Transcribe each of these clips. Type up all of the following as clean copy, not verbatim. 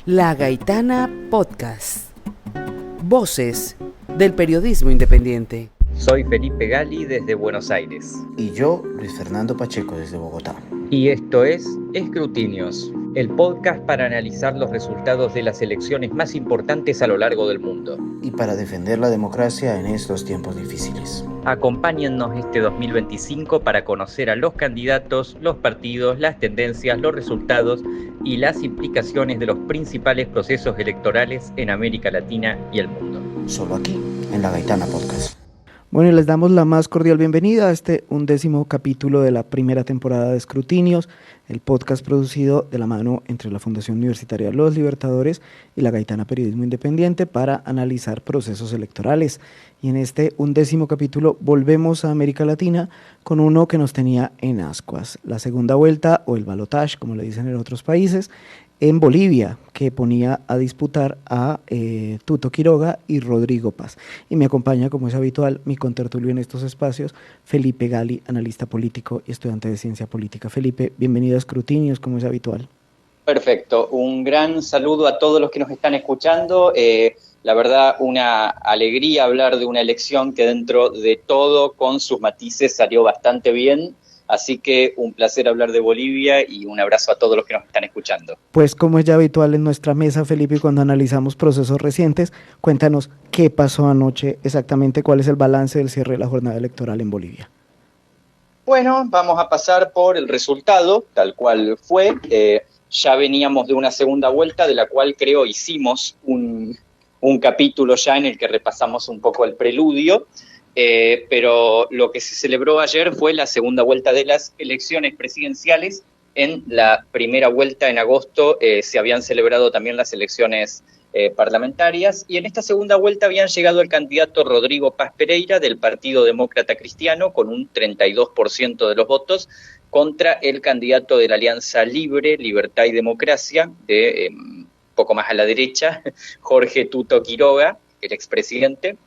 La Gaitana Podcast. Voces del periodismo independiente. Soy Felipe Gali desde Buenos Aires. Y yo, Luis Fernando Pacheco desde Bogotá. Y esto es Escrutinios, el podcast para analizar los resultados de las elecciones más importantes a lo largo del mundo. Y para defender la democracia en estos tiempos difíciles. Acompáñennos este 2025 para conocer a los candidatos, los partidos, las tendencias, los resultados y las implicaciones de los principales procesos electorales en América Latina y el mundo. Solo aquí, en La Gaitana Podcast. Bueno, y les damos la más cordial bienvenida a este 11º capítulo de la primera temporada de Escrutinios, el podcast producido de la mano entre la Fundación Universitaria Los Libertadores y la Gaitana Periodismo Independiente para analizar procesos electorales. Y en este 11º capítulo volvemos a América Latina con uno que nos tenía en ascuas, la segunda vuelta o el balotage, como le dicen en otros países, en Bolivia, que ponía a disputar a Tuto Quiroga y Rodrigo Paz. Y me acompaña, como es habitual, mi contertulio en estos espacios, Felipe Gali, analista político y estudiante de ciencia política. Felipe, bienvenido a Escrutinios, como es habitual. Perfecto, un gran saludo a todos los que nos están escuchando. La verdad, una alegría hablar de una elección que dentro de todo, con sus matices, salió bastante bien. Así que un placer hablar de Bolivia y un abrazo a todos los que nos están escuchando. Pues como es ya habitual en nuestra mesa, Felipe, cuando analizamos procesos recientes, cuéntanos qué pasó anoche exactamente, cuál es el balance del cierre de la jornada electoral en Bolivia. Bueno, vamos a pasar por el resultado, tal cual fue. Ya veníamos de una segunda vuelta, de la cual creo hicimos un capítulo ya en el que repasamos un poco el preludio. Pero lo que se celebró ayer fue la segunda vuelta de las elecciones presidenciales. En la primera vuelta, en agosto, se habían celebrado también las elecciones parlamentarias, y en esta segunda vuelta habían llegado el candidato Rodrigo Paz Pereira del Partido Demócrata Cristiano con un 32% de los votos, contra el candidato de la Alianza Libre, Libertad y Democracia, de poco más a la derecha, Jorge Tuto Quiroga, el expresidente.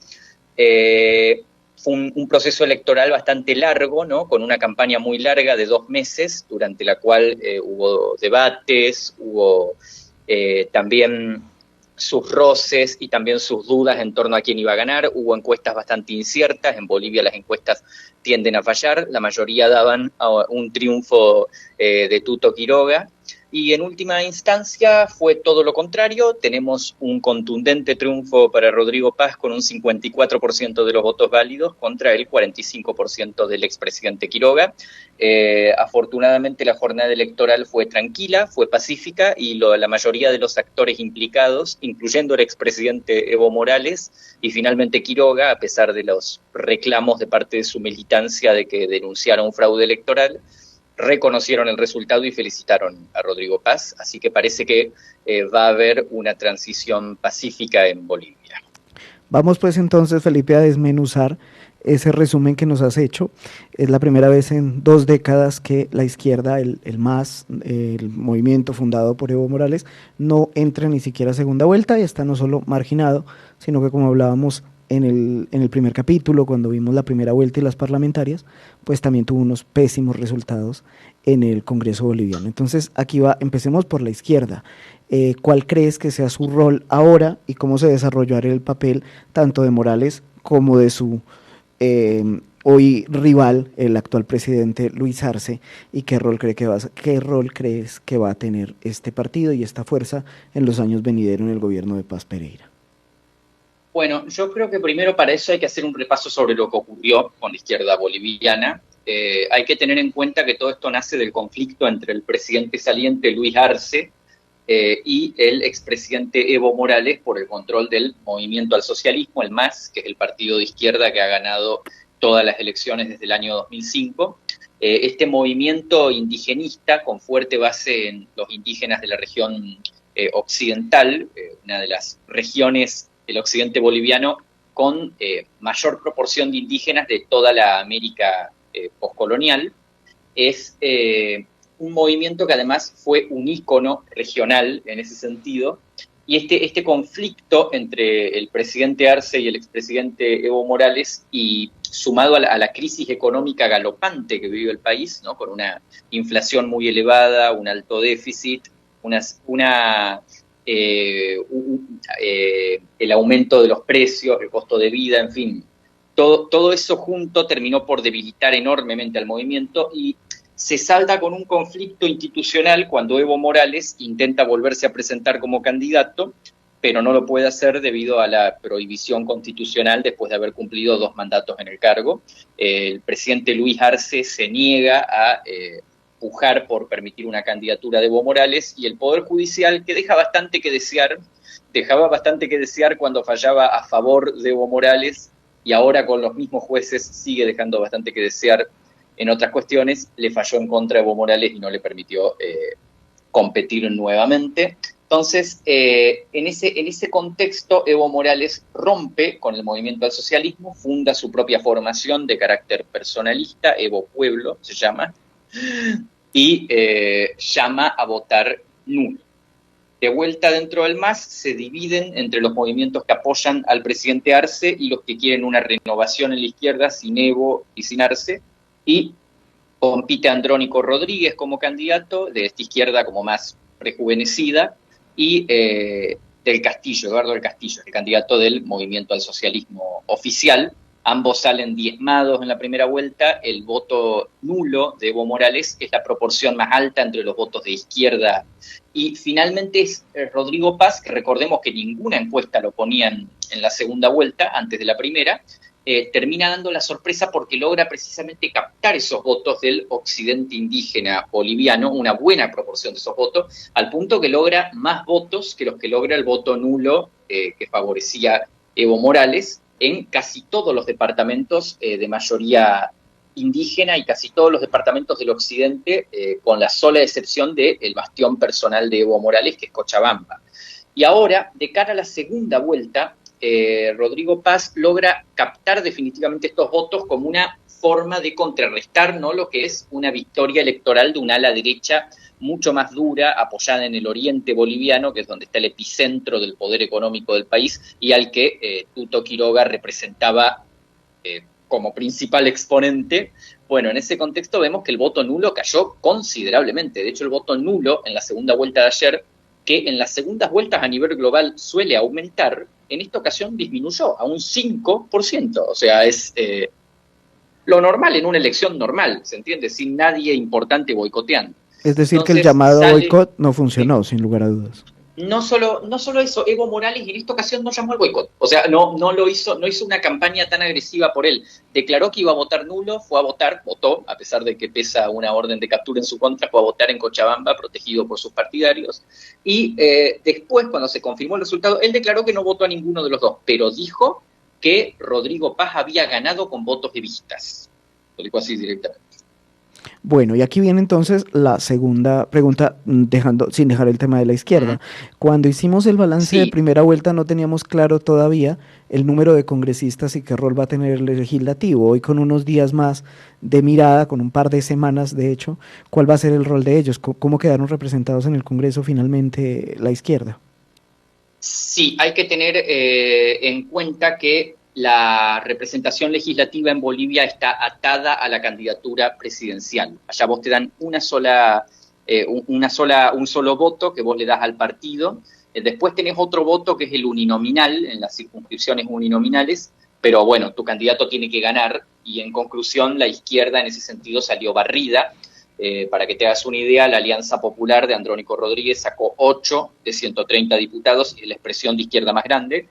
Fue un proceso electoral bastante largo, ¿no? Con una campaña muy larga de 2 meses, durante la cual hubo debates, hubo también sus roces y también sus dudas en torno a quién iba a ganar. Hubo encuestas bastante inciertas. En Bolivia las encuestas tienden a fallar. La mayoría daban un triunfo de Tuto Quiroga. Y en última instancia fue todo lo contrario. Tenemos un contundente triunfo para Rodrigo Paz con un 54% de los votos válidos contra el 45% del expresidente Quiroga. Afortunadamente la jornada electoral fue tranquila, fue pacífica, y la mayoría de los actores implicados, incluyendo el expresidente Evo Morales y finalmente Quiroga, a pesar de los reclamos de parte de su militancia de que denunciara un fraude electoral, reconocieron el resultado y felicitaron a Rodrigo Paz, así que parece que va a haber una transición pacífica en Bolivia. Vamos pues entonces, Felipe, a desmenuzar ese resumen que nos has hecho. Es la primera vez en 2 décadas que la izquierda, el MAS, el movimiento fundado por Evo Morales, no entra ni siquiera a segunda vuelta y está no solo marginado, sino que, como hablábamos en el primer capítulo, cuando vimos la primera vuelta y las parlamentarias, pues también tuvo unos pésimos resultados en el Congreso boliviano. Entonces aquí empecemos por la izquierda. ¿Cuál crees que sea su rol ahora y cómo se desarrollará el papel tanto de Morales como de su hoy rival, el actual presidente Luis Arce, y qué rol crees que va a tener este partido y esta fuerza en los años venideros en el gobierno de Paz Pereira? Bueno, yo creo que primero para eso hay que hacer un repaso sobre lo que ocurrió con la izquierda boliviana. Hay que tener en cuenta que todo esto nace del conflicto entre el presidente saliente Luis Arce y el expresidente Evo Morales por el control del Movimiento al Socialismo, el MAS, que es el partido de izquierda que ha ganado todas las elecciones desde el año 2005. Este movimiento indigenista, con fuerte base en los indígenas de la región occidental, una de las regiones del occidente boliviano con mayor proporción de indígenas de toda la América postcolonial, es un movimiento que además fue un ícono regional en ese sentido, y este conflicto entre el presidente Arce y el expresidente Evo Morales, y sumado a la crisis económica galopante que vive el país, ¿no? Con una inflación muy elevada, un alto déficit, una el aumento de los precios, el costo de vida, en fin. Todo eso junto terminó por debilitar enormemente al movimiento y se salda con un conflicto institucional cuando Evo Morales intenta volverse a presentar como candidato, pero no lo puede hacer debido a la prohibición constitucional después de haber cumplido 2 mandatos en el cargo. El presidente Luis Arce se niega a pujar por permitir una candidatura de Evo Morales y el Poder Judicial, que dejaba bastante que desear cuando fallaba a favor de Evo Morales y ahora con los mismos jueces sigue dejando bastante que desear en otras cuestiones, le falló en contra de Evo Morales y no le permitió competir nuevamente. Entonces, en ese contexto, Evo Morales rompe con el movimiento al socialismo, funda su propia formación de carácter personalista, Evo Pueblo se llama, y llama a votar nulo. De vuelta dentro del MAS, se dividen entre los movimientos que apoyan al presidente Arce y los que quieren una renovación en la izquierda sin Evo y sin Arce, y compite Andrónico Rodríguez como candidato, de esta izquierda como más rejuvenecida, y del Castillo, Eduardo del Castillo, el candidato del movimiento al socialismo oficial. Ambos salen diezmados en la primera vuelta. El voto nulo de Evo Morales es la proporción más alta entre los votos de izquierda. Y finalmente es Rodrigo Paz, que recordemos que ninguna encuesta lo ponían en la segunda vuelta, antes de la primera, termina dando la sorpresa porque logra precisamente captar esos votos del occidente indígena boliviano, una buena proporción de esos votos, al punto que logra más votos que los que logra el voto nulo que favorecía Evo Morales en casi todos los departamentos de mayoría indígena y casi todos los departamentos del occidente, con la sola excepción del bastión personal de Evo Morales, que es Cochabamba. Y ahora, de cara a la segunda vuelta, Rodrigo Paz logra captar definitivamente estos votos como una forma de contrarrestar, ¿no?, lo que es una victoria electoral de un ala derecha mucho más dura, apoyada en el oriente boliviano, que es donde está el epicentro del poder económico del país, y al que Tuto Quiroga representaba como principal exponente. Bueno, en ese contexto vemos que el voto nulo cayó considerablemente. De hecho, el voto nulo en la segunda vuelta de ayer, que en las segundas vueltas a nivel global suele aumentar, en esta ocasión disminuyó a un 5%. O sea, es lo normal en una elección normal, ¿se entiende? Sin nadie importante boicoteando. Es decir, Entonces, que el llamado boicot no funcionó, sin lugar a dudas. No solo eso, Evo Morales en esta ocasión no llamó al boicot. O sea, no hizo una campaña tan agresiva por él. Declaró que iba a votar nulo, fue a votar, votó, a pesar de que pesa una orden de captura en su contra, fue a votar en Cochabamba, protegido por sus partidarios. Y después, cuando se confirmó el resultado, él declaró que no votó a ninguno de los dos, pero dijo que Rodrigo Paz había ganado con votos evistas. Lo dijo así directamente. Bueno, y aquí viene entonces la segunda pregunta, sin dejar el tema de la izquierda. Cuando hicimos el balance de primera vuelta no teníamos claro todavía el número de congresistas y qué rol va a tener el legislativo. Hoy, con unos días más de mirada, con un par de semanas de hecho, ¿cuál va a ser el rol de ellos? ¿Cómo quedaron representados en el Congreso finalmente la izquierda? Sí, hay que tener en cuenta que la representación legislativa en Bolivia está atada a la candidatura presidencial. Allá vos te dan un solo voto que vos le das al partido. Después tenés otro voto que es el uninominal, en las circunscripciones uninominales, pero bueno, tu candidato tiene que ganar y en conclusión la izquierda en ese sentido salió barrida. Para que te hagas una idea, la Alianza Popular de Andrónico Rodríguez sacó 8 de 130 diputados, es la expresión de izquierda más grande,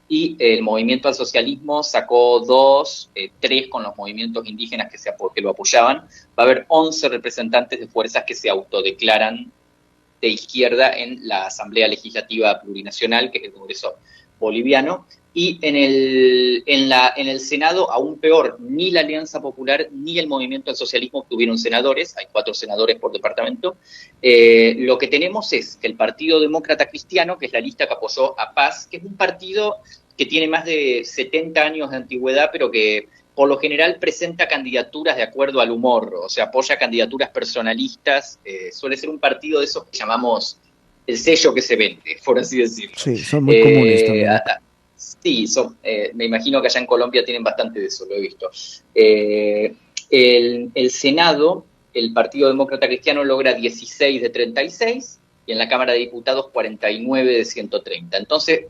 y el Movimiento al Socialismo sacó 2, 3 con los movimientos indígenas que lo apoyaban. Va a haber 11 representantes de fuerzas que se autodeclaran de izquierda en la Asamblea Legislativa Plurinacional, que es el Congreso boliviano. Y en el Senado, aún peor, ni la Alianza Popular ni el Movimiento al Socialismo tuvieron senadores, hay 4 senadores por departamento. Lo que tenemos es que el Partido Demócrata Cristiano, que es la lista que apoyó a Paz, que es un partido que tiene más de 70 años de antigüedad, pero que por lo general presenta candidaturas de acuerdo al humor, o sea, apoya candidaturas personalistas, suele ser un partido de esos que llamamos el sello que se vende, por así decirlo. Sí, son muy comunes también. Sí, me imagino que allá en Colombia tienen bastante de eso, lo he visto. El Senado, el Partido Demócrata Cristiano logra 16 de 36, y en la Cámara de Diputados 49 de 130. Entonces,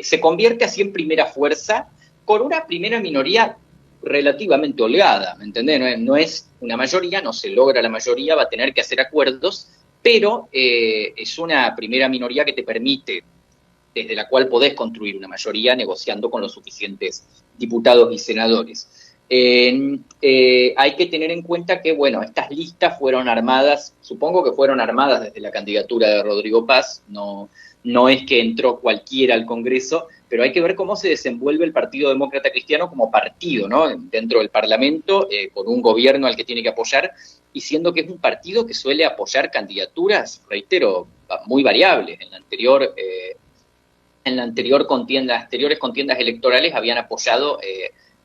se convierte así en primera fuerza con una primera minoría relativamente holgada, ¿me entendés? No es una mayoría, no se logra la mayoría, va a tener que hacer acuerdos, pero es una primera minoría que te permite, desde la cual podés construir una mayoría negociando con los suficientes diputados y senadores. Hay que tener en cuenta que, bueno, estas listas fueron armadas, supongo que fueron armadas desde la candidatura de Rodrigo Paz, no es que entró cualquiera al Congreso, pero hay que ver cómo se desenvuelve el Partido Demócrata Cristiano como partido, ¿no? Dentro del Parlamento, con un gobierno al que tiene que apoyar, y siendo que es un partido que suele apoyar candidaturas, reitero, muy variables. En la anterior contienda, las anteriores contiendas electorales habían apoyado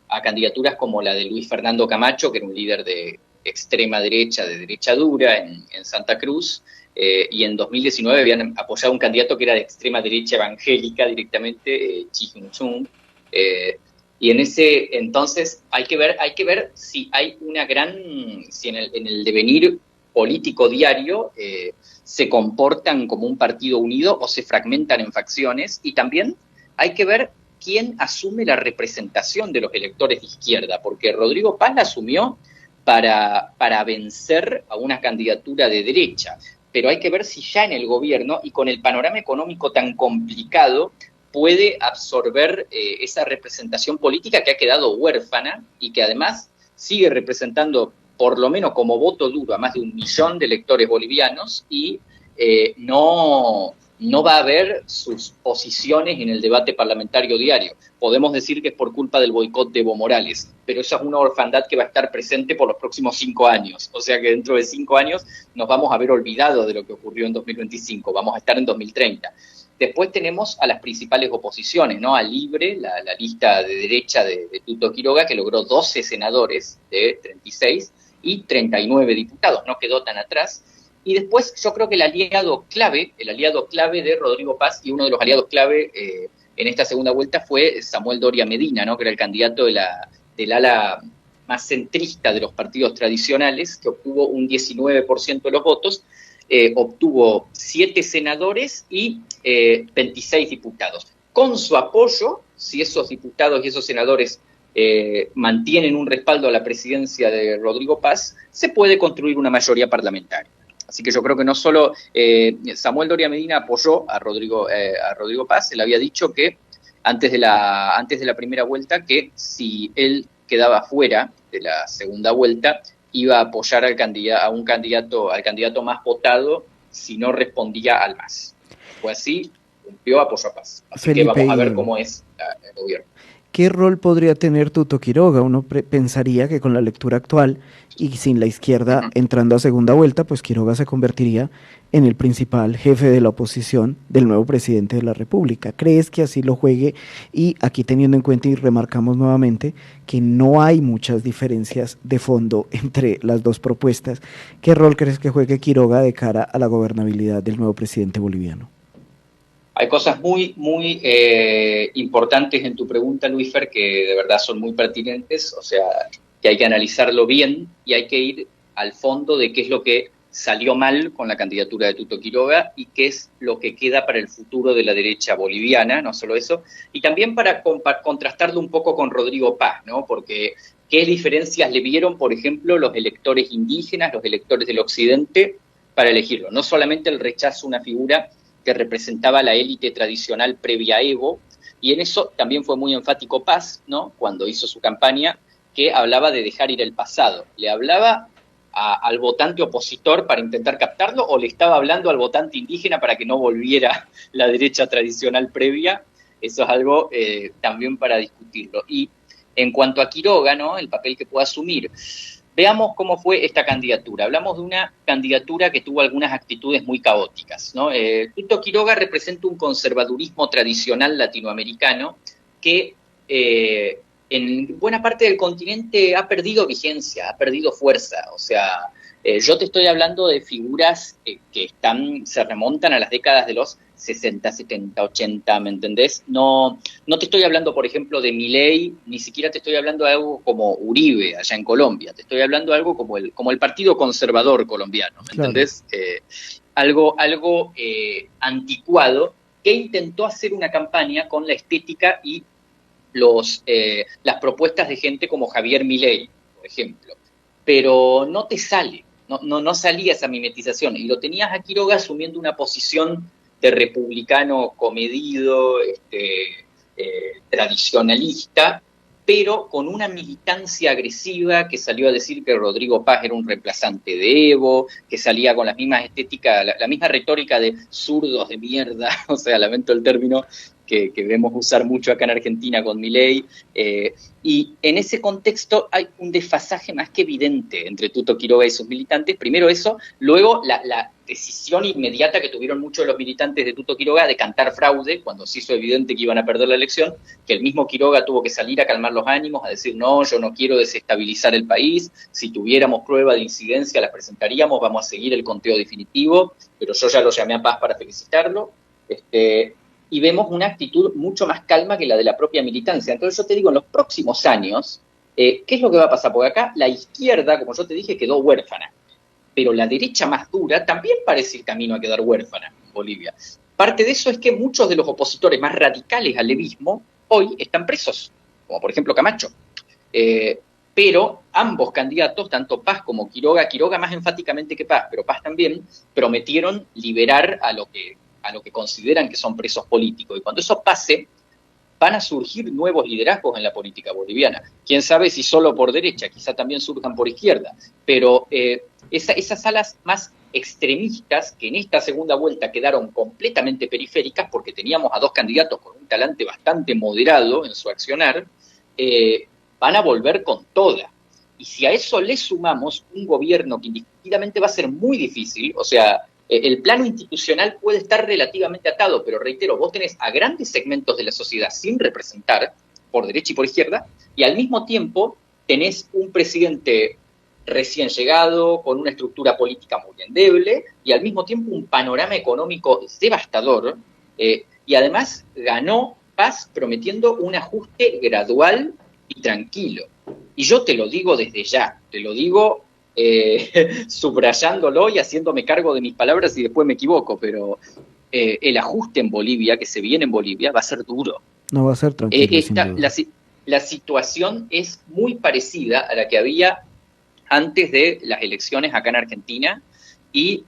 a candidaturas como la de Luis Fernando Camacho, que era un líder de extrema derecha, de derecha dura en Santa Cruz, y en 2019 habían apoyado a un candidato que era de extrema derecha evangélica directamente, Chi Jung-sung, y en ese entonces hay que ver si hay si en el devenir político diario se comportan como un partido unido o se fragmentan en facciones, y también hay que ver quién asume la representación de los electores de izquierda, porque Rodrigo Paz la asumió para vencer a una candidatura de derecha, pero hay que ver si ya en el gobierno y con el panorama económico tan complicado puede absorber esa representación política que ha quedado huérfana y que además sigue representando por lo menos como voto duro a más de 1 millón de electores bolivianos, y no va a haber sus posiciones en el debate parlamentario diario. Podemos decir que es por culpa del boicot de Evo Morales, pero esa es una orfandad que va a estar presente por los próximos 5 años. O sea que dentro de 5 años nos vamos a haber olvidado de lo que ocurrió en 2025, vamos a estar en 2030. Después tenemos a las principales oposiciones, ¿no? A Libre, la lista de derecha de Tuto Quiroga, que logró 12 senadores de 36 y 39 diputados, no quedó tan atrás. Y después yo creo que el aliado clave de Rodrigo Paz, y uno de los aliados clave en esta segunda vuelta fue Samuel Doria Medina, ¿no? Que era el candidato del ala más centrista de los partidos tradicionales, que obtuvo un 19% de los votos, obtuvo 7 senadores y 26 diputados. Con su apoyo, si esos diputados y esos senadores mantienen un respaldo a la presidencia de Rodrigo Paz, se puede construir una mayoría parlamentaria. Así que yo creo que no solo Samuel Doria Medina apoyó a Rodrigo Paz, él había dicho que antes de la primera vuelta que si él quedaba fuera de la segunda vuelta iba a apoyar al candidato más votado si no respondía al MAS. Fue así, cumplió, apoyó a Paz. Así Felipe, que vamos a ver cómo es el gobierno. ¿Qué rol podría tener Tuto Quiroga? Uno pensaría que con la lectura actual y sin la izquierda entrando a segunda vuelta, pues Quiroga se convertiría en el principal jefe de la oposición del nuevo presidente de la República. ¿Crees que así lo juegue? Y aquí teniendo en cuenta y remarcamos nuevamente que no hay muchas diferencias de fondo entre las dos propuestas, ¿qué rol crees que juegue Quiroga de cara a la gobernabilidad del nuevo presidente boliviano? Hay cosas muy, muy importantes en tu pregunta, Luisfer, que de verdad son muy pertinentes, o sea, que hay que analizarlo bien y hay que ir al fondo de qué es lo que salió mal con la candidatura de Tuto Quiroga y qué es lo que queda para el futuro de la derecha boliviana, no solo eso, y también para contrastarlo un poco con Rodrigo Paz, ¿no? Porque qué diferencias le vieron, por ejemplo, los electores indígenas, los electores del occidente, para elegirlo. No solamente el rechazo a una figura que representaba la élite tradicional previa a Evo, y en eso también fue muy enfático Paz, ¿no? Cuando hizo su campaña, que hablaba de dejar ir el pasado. ¿Le hablaba al votante opositor para intentar captarlo o le estaba hablando al votante indígena para que no volviera la derecha tradicional previa? Eso es algo también para discutirlo. Y en cuanto a Quiroga, ¿no? El papel que puede asumir, veamos cómo fue esta candidatura. Hablamos de una candidatura que tuvo algunas actitudes muy caóticas, ¿no? Tuto Quiroga representa un conservadurismo tradicional latinoamericano que en buena parte del continente ha perdido vigencia, ha perdido fuerza. O sea, yo te estoy hablando de figuras que se remontan a las décadas de los 60, 70, 80, ¿me entendés? No te estoy hablando, por ejemplo, de Milei, ni siquiera te estoy hablando de algo como Uribe allá en Colombia, te estoy hablando de algo como el Partido Conservador colombiano, ¿me entendés? algo anticuado, que intentó hacer una campaña con la estética y las propuestas de gente como Javier Milei, por ejemplo. Pero no te sale, no salía esa mimetización, y lo tenías a Quiroga asumiendo una posición de republicano comedido, tradicionalista, pero con una militancia agresiva, que salió a decir que Rodrigo Paz era un reemplazante de Evo, que salía con las mismas estéticas, la misma retórica de zurdos de mierda, o sea, lamento el término, que vemos usar mucho acá en Argentina con Milei, y en ese contexto hay un desfasaje más que evidente entre Tuto Quiroga y sus militantes. Primero eso, luego la decisión inmediata que tuvieron muchos de los militantes de Tuto Quiroga de cantar fraude, cuando se hizo evidente que iban a perder la elección, que el mismo Quiroga tuvo que salir a calmar los ánimos, a decir, no, yo no quiero desestabilizar el país, si tuviéramos prueba de incidencia las presentaríamos, vamos a seguir el conteo definitivo, pero yo ya lo llamé a Paz para felicitarlo, y vemos una actitud mucho más calma que la de la propia militancia. Entonces yo te digo, en los próximos años, ¿qué es lo que va a pasar? Porque acá la izquierda, como yo te dije, quedó huérfana, pero la derecha más dura también parece el camino a quedar huérfana en Bolivia. Parte de eso es que muchos de los opositores más radicales al levismo hoy están presos, como por ejemplo Camacho. Pero ambos candidatos, tanto Paz como Quiroga más enfáticamente que Paz, pero Paz también, prometieron liberar a lo que consideran que son presos políticos. Y cuando eso pase, van a surgir nuevos liderazgos en la política boliviana. Quién sabe si solo por derecha, quizá también surjan por izquierda. Pero esas alas más extremistas, que en esta segunda vuelta quedaron completamente periféricas, porque teníamos a dos candidatos con un talante bastante moderado en su accionar, van a volver con toda. Y si a eso le sumamos un gobierno que indiscutidamente va a ser muy difícil, o sea, el plano institucional puede estar relativamente atado, pero reitero, vos tenés a grandes segmentos de la sociedad sin representar, por derecha y por izquierda, y al mismo tiempo tenés un presidente recién llegado, con una estructura política muy endeble, y al mismo tiempo un panorama económico devastador, y además ganó Paz prometiendo un ajuste gradual y tranquilo. Y yo te lo digo desde ya, te lo digo subrayándolo y haciéndome cargo de mis palabras si después me equivoco, pero el ajuste en Bolivia, que se viene en Bolivia, va a ser duro. No va a ser tranquilo. La situación es muy parecida a la que había antes de las elecciones acá en Argentina, y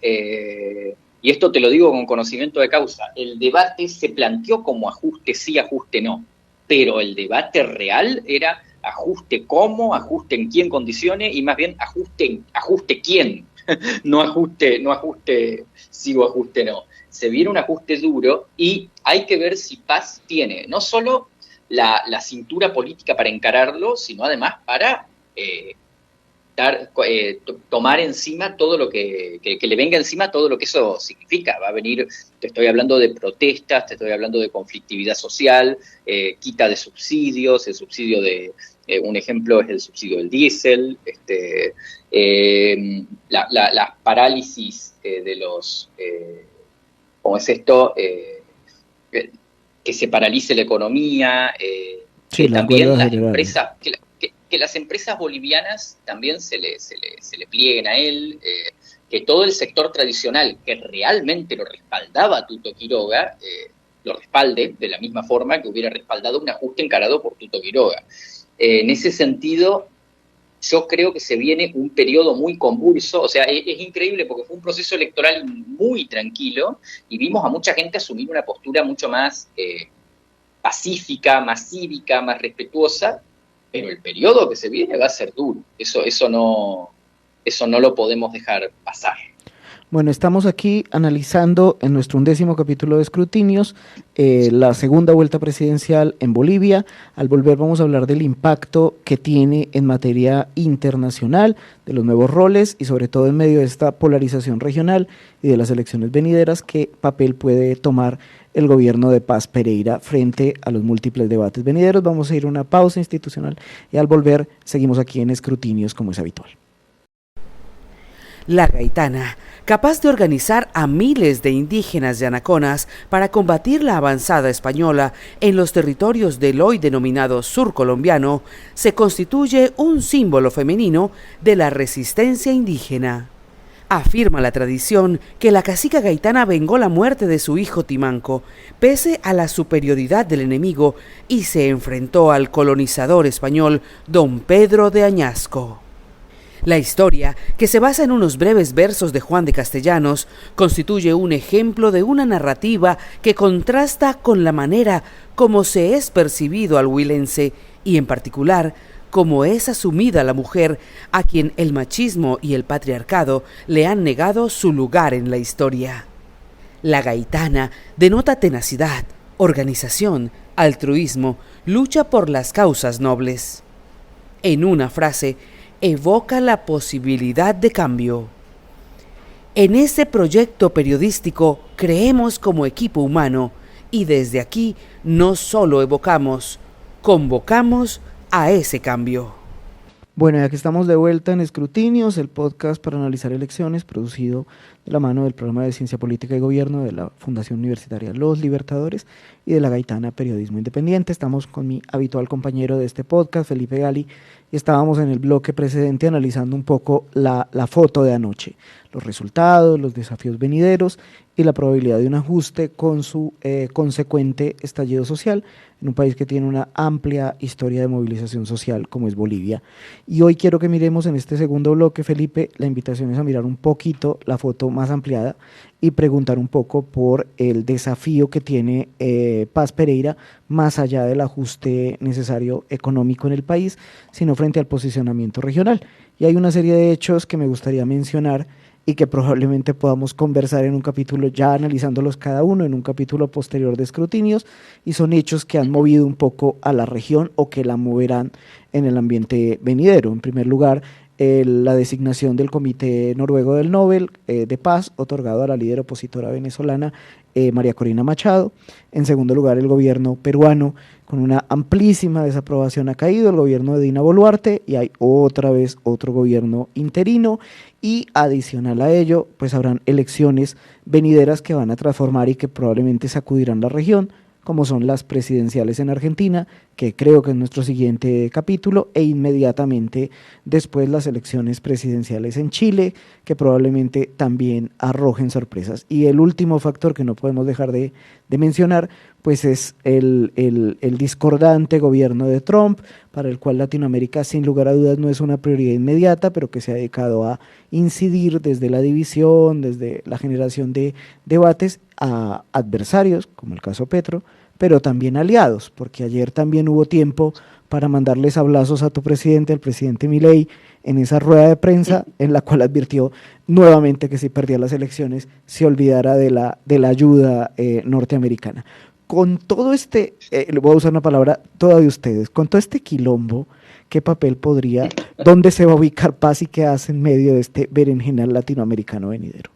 esto te lo digo con conocimiento de causa. El debate se planteó como ajuste sí, ajuste no, pero el debate real era ajuste cómo, ajuste en quién condiciones, y más bien ajuste quién, no ajuste sí o ajuste no. Se viene un ajuste duro, y hay que ver si Paz tiene no solo la cintura política para encararlo, sino además para tomar encima todo lo que le venga encima todo lo que eso significa. Va a venir, te estoy hablando de protestas, te estoy hablando de conflictividad social, quita de subsidios, el subsidio de, un ejemplo es el subsidio del diésel, las parálisis de los, ¿cómo es esto? Que se paralice la economía, sí, que también las general. empresas, que las empresas bolivianas también se le plieguen a él, que todo el sector tradicional que realmente lo respaldaba a Tuto Quiroga, lo respalde de la misma forma que hubiera respaldado un ajuste encarado por Tuto Quiroga. En ese sentido, yo creo que se viene un periodo muy convulso, o sea, es increíble porque fue un proceso electoral muy tranquilo, y vimos a mucha gente asumir una postura mucho más pacífica, más cívica, más respetuosa, pero el periodo que se viene va a ser duro. Eso no lo podemos dejar pasar. Bueno, estamos aquí analizando en nuestro 11º capítulo de Escrutinios la segunda vuelta presidencial en Bolivia. Al volver vamos a hablar del impacto que tiene en materia internacional, de los nuevos roles y sobre todo en medio de esta polarización regional y de las elecciones venideras, qué papel puede tomar el gobierno de Paz Pereira frente a los múltiples debates venideros. Vamos a ir a una pausa institucional y al volver seguimos aquí en Escrutinios como es habitual. La Gaitana, capaz de organizar a miles de indígenas yanaconas para combatir la avanzada española en los territorios del hoy denominado sur colombiano, se constituye un símbolo femenino de la resistencia indígena. Afirma la tradición que la cacica gaitana vengó la muerte de su hijo Timanco, pese a la superioridad del enemigo, y se enfrentó al colonizador español don Pedro de Añasco. La historia, que se basa en unos breves versos de Juan de Castellanos, constituye un ejemplo de una narrativa que contrasta con la manera como se es percibido al huilense y, en particular, cómo es asumida la mujer, a quien el machismo y el patriarcado le han negado su lugar en la historia. La gaitana denota tenacidad, organización, altruismo, lucha por las causas nobles. En una frase, evoca la posibilidad de cambio. En este proyecto periodístico creemos como equipo humano y desde aquí no solo evocamos, convocamos a ese cambio. Bueno, ya que estamos de vuelta en Escrutinios, el podcast para analizar elecciones, producido de la mano del Programa de Ciencia Política y Gobierno de la Fundación Universitaria Los Libertadores y de la Gaitana Periodismo Independiente. Estamos con mi habitual compañero de este podcast, Felipe Gali, y estábamos en el bloque precedente analizando un poco la foto de anoche, los resultados, los desafíos venideros y la probabilidad de un ajuste con su consecuente estallido social en un país que tiene una amplia historia de movilización social como es Bolivia. Y hoy quiero que miremos en este segundo bloque, Felipe, la invitación es a mirar un poquito la foto más ampliada y preguntar un poco por el desafío que tiene Paz Pereira más allá del ajuste necesario económico en el país, sino frente al posicionamiento regional. Y hay una serie de hechos que me gustaría mencionar y que probablemente podamos conversar en un capítulo, ya analizándolos cada uno en un capítulo posterior de Escrutinios, y son hechos que han movido un poco a la región o que la moverán en el ambiente venidero. En primer lugar, la designación del Comité Noruego del Nobel de Paz, otorgado a la líder opositora venezolana María Corina Machado. En segundo lugar, el gobierno peruano, con una amplísima desaprobación, ha caído el gobierno de Dina Boluarte y hay otra vez otro gobierno interino, y adicional a ello, pues habrán elecciones venideras que van a transformar y que probablemente sacudirán la región, como son las presidenciales en Argentina, que creo que es nuestro siguiente capítulo, e inmediatamente después las elecciones presidenciales en Chile, que probablemente también arrojen sorpresas. Y el último factor que no podemos dejar de mencionar, pues es el discordante gobierno de Trump, para el cual Latinoamérica sin lugar a dudas no es una prioridad inmediata, pero que se ha dedicado a incidir desde la división, desde la generación de debates a adversarios, como el caso Petro, pero también aliados, porque ayer también hubo tiempo para mandarles abrazos a tu presidente, al presidente Milei, en esa rueda de prensa en la cual advirtió nuevamente que si perdía las elecciones se olvidara de la ayuda norteamericana. Con todo este, le voy a usar una palabra toda de ustedes, con todo este quilombo, ¿qué papel podría, dónde se va a ubicar Paz y qué hace en medio de este berenjenal latinoamericano venidero?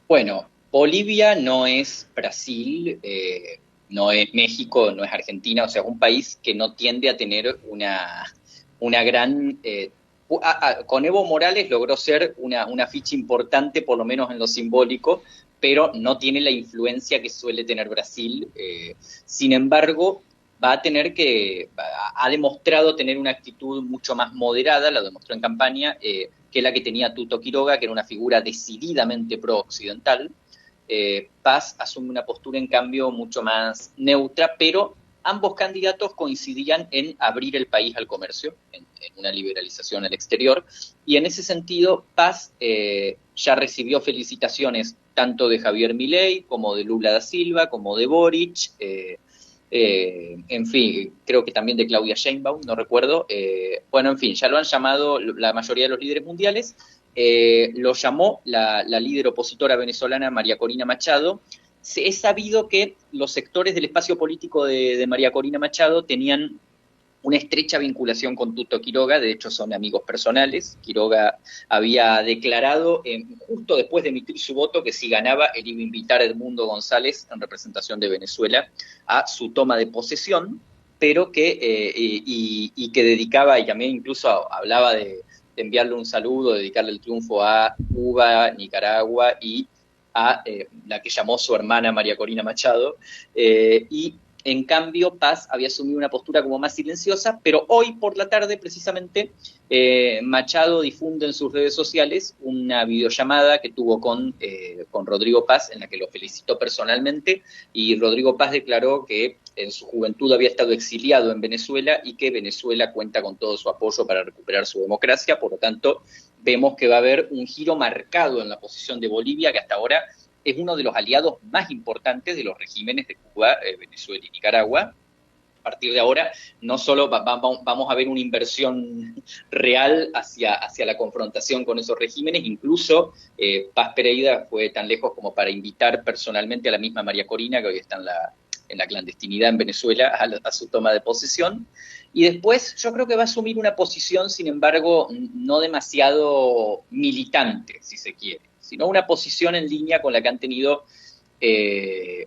Bueno, Bolivia no es Brasil, no es México, no es Argentina, o sea, es un país que no tiende a tener una gran... con Evo Morales logró ser una ficha importante, por lo menos en lo simbólico, pero no tiene la influencia que suele tener Brasil. Sin embargo, ha demostrado tener una actitud mucho más moderada, la demostró en campaña, que la que tenía Tuto Quiroga, que era una figura decididamente pro-occidental. Paz asume una postura, en cambio, mucho más neutra, pero ambos candidatos coincidían en abrir el país al comercio, en una liberalización al exterior, y en ese sentido Paz ya recibió felicitaciones tanto de Javier Milei como de Lula da Silva, como de Boric, en fin, creo que también de Claudia Sheinbaum, no recuerdo. Bueno, en fin, ya lo han llamado la mayoría de los líderes mundiales. Lo llamó la líder opositora venezolana María Corina Machado. Es sabido que los sectores del espacio político de María Corina Machado tenían una estrecha vinculación con Tuto Quiroga, de hecho son amigos personales. Quiroga había declarado, justo después de emitir su voto, que si ganaba él iba a invitar a Edmundo González, en representación de Venezuela, a su toma de posesión, pero que dedicaba, y también incluso hablaba de enviarle un saludo, dedicarle el triunfo a Cuba, Nicaragua y a la que llamó su hermana María Corina Machado, y En cambio, Paz había asumido una postura como más silenciosa, pero hoy por la tarde, precisamente, Machado difunde en sus redes sociales una videollamada que tuvo con Rodrigo Paz, en la que lo felicitó personalmente, y Rodrigo Paz declaró que en su juventud había estado exiliado en Venezuela y que Venezuela cuenta con todo su apoyo para recuperar su democracia. Por lo tanto, vemos que va a haber un giro marcado en la posición de Bolivia, que hasta ahora es uno de los aliados más importantes de los regímenes de Cuba, Venezuela y Nicaragua. A partir de ahora, no solo vamos a ver una inversión real hacia la confrontación con esos regímenes, incluso Paz Pereira fue tan lejos como para invitar personalmente a la misma María Corina, que hoy está en la clandestinidad en Venezuela, a su toma de posesión. Y después yo creo que va a asumir una posición, sin embargo, no demasiado militante, si se quiere, sino una posición en línea con la que han tenido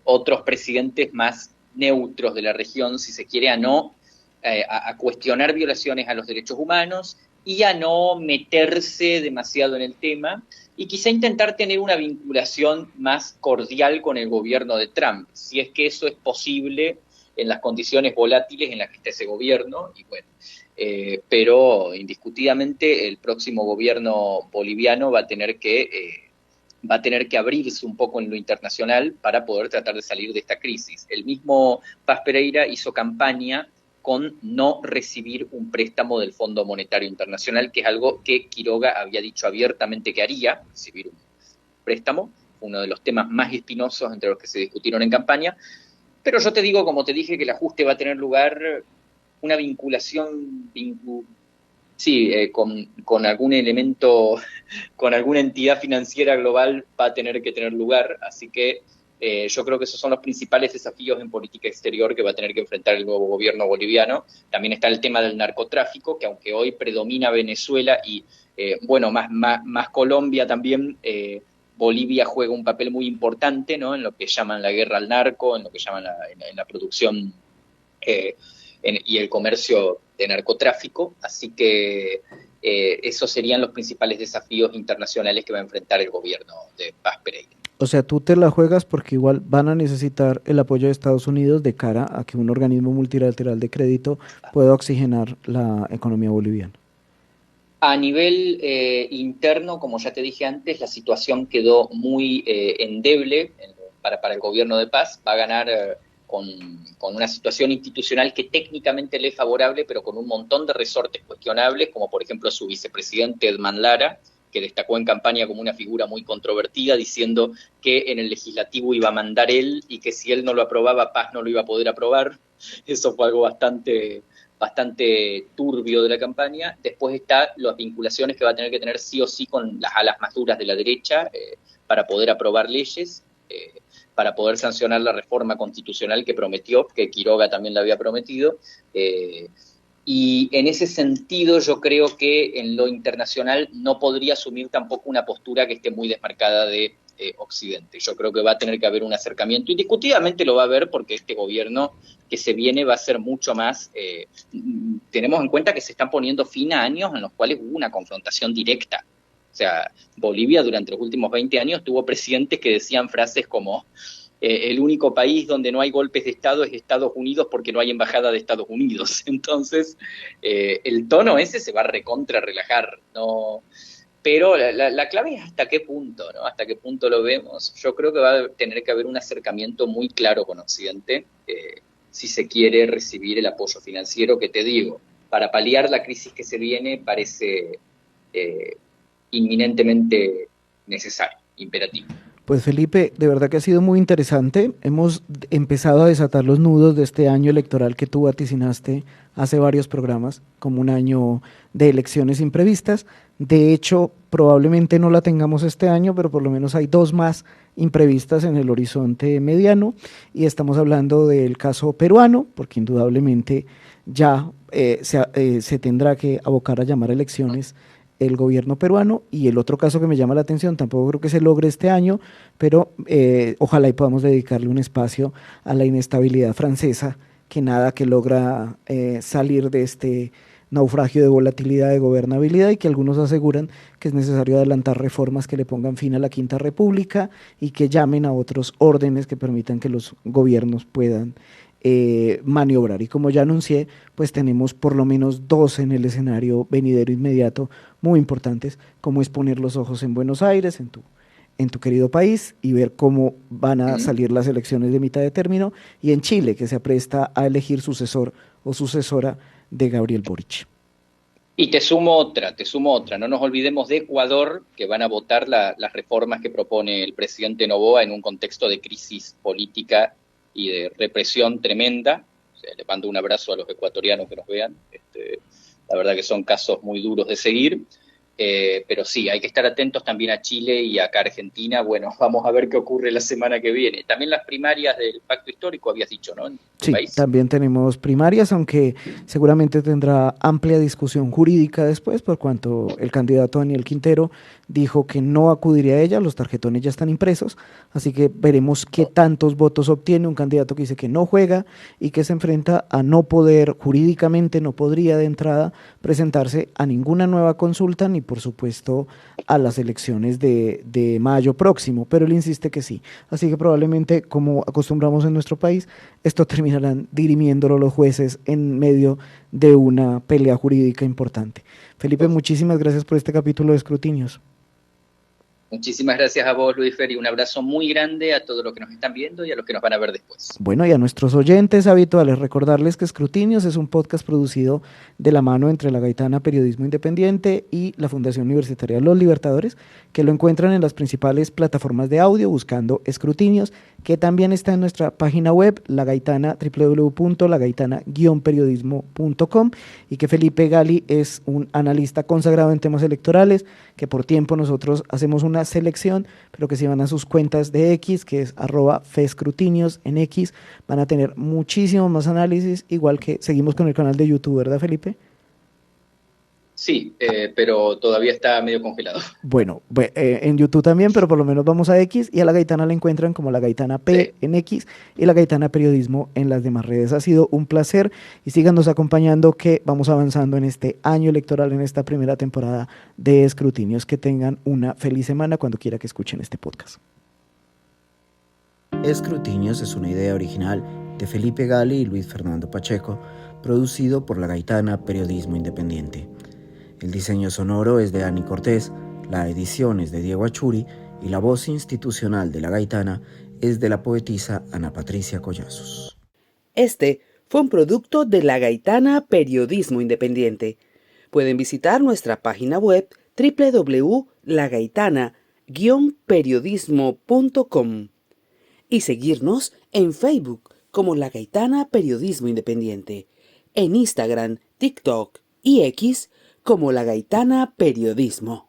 otros presidentes más neutros de la región, si se quiere, a cuestionar violaciones a los derechos humanos y a no meterse demasiado en el tema, y quizá intentar tener una vinculación más cordial con el gobierno de Trump, si es que eso es posible en las condiciones volátiles en las que está ese gobierno. Y bueno, pero indiscutidamente el próximo gobierno boliviano va a tener que abrirse un poco en lo internacional para poder tratar de salir de esta crisis. El mismo Paz Pereira hizo campaña con no recibir un préstamo del Fondo Monetario Internacional, que es algo que Quiroga había dicho abiertamente que haría, recibir un préstamo, uno de los temas más espinosos entre los que se discutieron en campaña. Pero yo te digo, como te dije, que el ajuste va a tener lugar, una vinculación con algún elemento, con alguna entidad financiera global va a tener que tener lugar, así que yo creo que esos son los principales desafíos en política exterior que va a tener que enfrentar el nuevo gobierno boliviano. También está el tema del narcotráfico, que aunque hoy predomina Venezuela y, más Colombia también, Bolivia juega un papel muy importante, ¿no?, en lo que llaman la guerra al narco, en lo que llaman en la producción y el comercio de narcotráfico. Así que esos serían los principales desafíos internacionales que va a enfrentar el gobierno de Paz Pereira. O sea, tú te la juegas porque igual van a necesitar el apoyo de Estados Unidos de cara a que un organismo multilateral de crédito pueda oxigenar la economía boliviana. A nivel interno, como ya te dije antes, la situación quedó muy endeble para el gobierno de Paz. Va a ganar con una situación institucional que técnicamente le es favorable, pero con un montón de resortes cuestionables, como por ejemplo su vicepresidente Edman Lara, que destacó en campaña como una figura muy controvertida, diciendo que en el legislativo iba a mandar él y que si él no lo aprobaba, Paz no lo iba a poder aprobar. Eso fue algo bastante turbio de la campaña. Después está las vinculaciones que va a tener que tener sí o sí con las alas más duras de la derecha para poder aprobar leyes, para poder sancionar la reforma constitucional que prometió, que Quiroga también la había prometido. Y en ese sentido yo creo que en lo internacional no podría asumir tampoco una postura que esté muy desmarcada de Occidente. Yo creo que va a tener que haber un acercamiento, indiscutidamente lo va a haber, porque este gobierno que se viene va a ser mucho más, tenemos en cuenta que se están poniendo fin a años en los cuales hubo una confrontación directa. O sea, Bolivia durante los últimos 20 años tuvo presidentes que decían frases como el único país donde no hay golpes de Estado es Estados Unidos porque no hay embajada de Estados Unidos. Entonces, el tono ese se va a recontra relajar, ¿no? Pero la clave es hasta qué punto, ¿no? Hasta qué punto lo vemos. Yo creo que va a tener que haber un acercamiento muy claro con Occidente, si se quiere recibir el apoyo financiero que te digo. Para paliar la crisis que se viene parece inminentemente necesario, imperativo. Pues Felipe, de verdad que ha sido muy interesante. Hemos empezado a desatar los nudos de este año electoral que tú vaticinaste hace varios programas, como un año de elecciones imprevistas. De hecho, probablemente no la tengamos este año, pero por lo menos hay 2 más imprevistas en el horizonte mediano, y estamos hablando del caso peruano, porque indudablemente ya se tendrá que abocar a llamar a elecciones el gobierno peruano, y el otro caso que me llama la atención, tampoco creo que se logre este año, pero ojalá y podamos dedicarle un espacio a la inestabilidad francesa, que nada que logra salir de este naufragio de volatilidad, de gobernabilidad, y que algunos aseguran que es necesario adelantar reformas que le pongan fin a la Quinta República y que llamen a otros órdenes que permitan que los gobiernos puedan maniobrar. Y como ya anuncié, pues tenemos por lo menos dos en el escenario venidero inmediato muy importantes, como es poner los ojos en Buenos Aires, en tu querido país, y ver cómo van a salir las elecciones de mitad de término, y en Chile, que se apresta a elegir sucesor o sucesora de Gabriel Boric. Y te sumo otra. No nos olvidemos de Ecuador, que van a votar las reformas que propone el presidente Noboa en un contexto de crisis política y de represión tremenda. O sea, le mando un abrazo a los ecuatorianos que nos vean. La verdad que son casos muy duros de seguir. Pero sí, hay que estar atentos también a Chile y acá a Argentina. Bueno, vamos a ver qué ocurre la semana que viene. También las primarias del Pacto Histórico, habías dicho, ¿no? Sí, país. también tenemos primarias, aunque seguramente tendrá amplia discusión jurídica después, por cuanto el candidato Daniel Quintero dijo que no acudiría a ella, los tarjetones ya están impresos, así que veremos qué tantos votos obtiene un candidato que dice que no juega y que se enfrenta a no poder, jurídicamente no podría de entrada presentarse a ninguna nueva consulta, ni por supuesto a las elecciones de mayo próximo, pero él insiste que sí, así que probablemente, como acostumbramos en nuestro país, esto terminarán dirimiéndolo los jueces en medio de una pelea jurídica importante. Felipe, muchísimas gracias por este capítulo de Escrutinios. Muchísimas gracias a vos, Luis Fer, y un abrazo muy grande a todos los que nos están viendo y a los que nos van a ver después. Bueno, y a nuestros oyentes habituales, recordarles que Escrutinios es un podcast producido de la mano entre La Gaitana Periodismo Independiente y la Fundación Universitaria Los Libertadores, que lo encuentran en las principales plataformas de audio buscando Escrutinios, que también está en nuestra página web, La Gaitana, www.lagaitana-periodismo.com, y que Felipe Gali es un analista consagrado en temas electorales, que por tiempo nosotros hacemos una selección, pero que si van a sus cuentas de X, que es @fescrutinios en X, van a tener muchísimo más análisis, igual que seguimos con el canal de YouTube, ¿verdad, Felipe? Sí, pero todavía está medio congelado. Bueno, en YouTube también, pero por lo menos vamos a X, y a La Gaitana la encuentran como La Gaitana P en X y La Gaitana Periodismo en las demás redes. Ha sido un placer y síganos acompañando, que vamos avanzando en este año electoral, en esta primera temporada de Escrutinios. Que tengan una feliz semana cuando quiera que escuchen este podcast. Escrutinios es una idea original de Felipe Gali y Luis Fernando Pacheco, producido por La Gaitana Periodismo Independiente. El diseño sonoro es de Dani Cortés, la edición es de Diego Achuri y la voz institucional de La Gaitana es de la poetisa Ana Patricia Collazos. Este fue un producto de La Gaitana Periodismo Independiente. Pueden visitar nuestra página web www.lagaitana-periodismo.com y seguirnos en Facebook como La Gaitana Periodismo Independiente, en Instagram, TikTok y X como La Gaitana Periodismo.